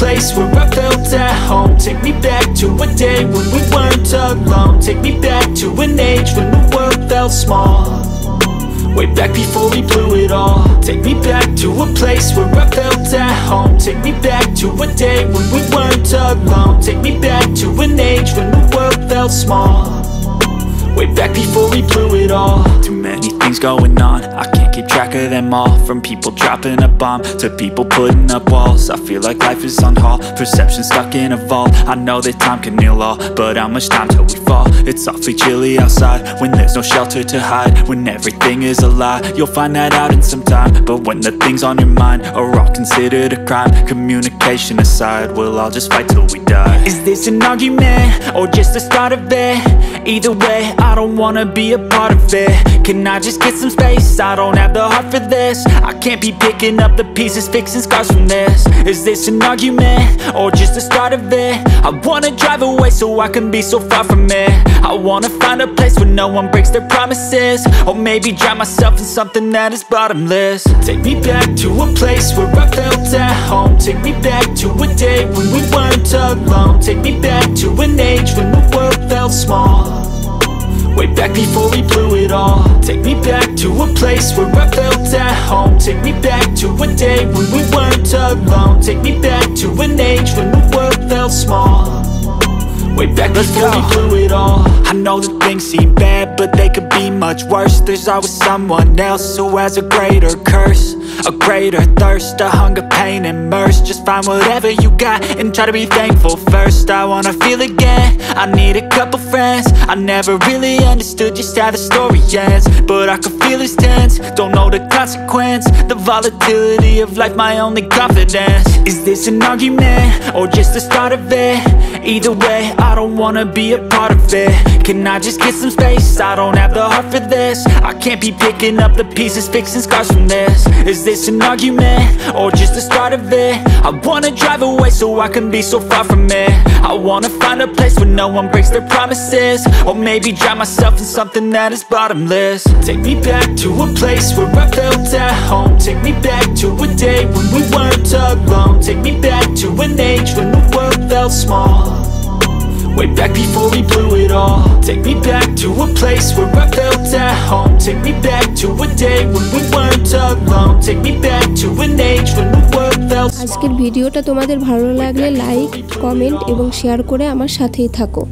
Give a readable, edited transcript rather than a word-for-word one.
place where I felt at home. Take me back to a day when we weren't alone. Take me back to an age when the world felt small, way back before we blew it all. Take me back to a place where I felt at home. Take me back to a day when we weren't alone. Take me back to an age when the world felt small, way back before we blew it all. Too many things going on, I can't keep track of them all. From people dropping a bomb to people putting up walls. I feel like life is on hold, perception stuck in a vault. I know that time can heal all, but how much time till we fall? It's awfully chilly outside when there's no shelter to hide. When everything is a lie, you'll find that out in some time. But when the things on your mind are all considered a crime, communication aside, we'll all just fight till we die. Is this an argument or just the start of it? Either way, I don't wanna be a part of it. Can I just get some space? I don't have the heart for this. I can't be picking up the pieces, fixing scars from this. Is this an argument or just the start of it? I wanna drive away so I can be so far from it. I wanna find a place where no one breaks their promises, or maybe drown myself in something that is bottomless. Take me back to a place where I felt at home. Take me back to a day when we weren't alone. Take me back to an age when the world felt small, way back before we blew it all. Take me back to a place where I felt at home. Take me back to a day when we weren't alone. Take me back to an age when the world felt small, way back before we blew it all. I know that things seem bad, but they could be much worse. There's always someone else who has a greater curse, a greater thirst, a hunger, pain, and mercy. Just find whatever you got and try to be thankful first. I wanna feel again, I need a couple friends. I never really understood just how the story ends, but I can feel it's tense, don't know the consequence. The volatility of life, my only confidence. Is this an argument or just the start of it? Either way, I don't wanna be a part of it. Can I just get some space? I don't have the heart for this. I can't be picking up the pieces, fixing scars from this. Is this an argument or just the start of it? I wanna drive away so I can be so far from it. I wanna find a place where no one breaks their promises, or maybe drown myself in something that is bottomless. Take me back to a place where I felt at home. Take me back to a day when we weren't alone. Take me back to an age when the world felt small, way back before we blew it all. Take me back to a place where I felt at home. Take me back to a day when we weren't alone. Take me back to an age when the world felt small. আজকের ভিডিওটা তোমাদের ভালো লাগলে like, comment এবং share করে আমার সাথেই থাকো।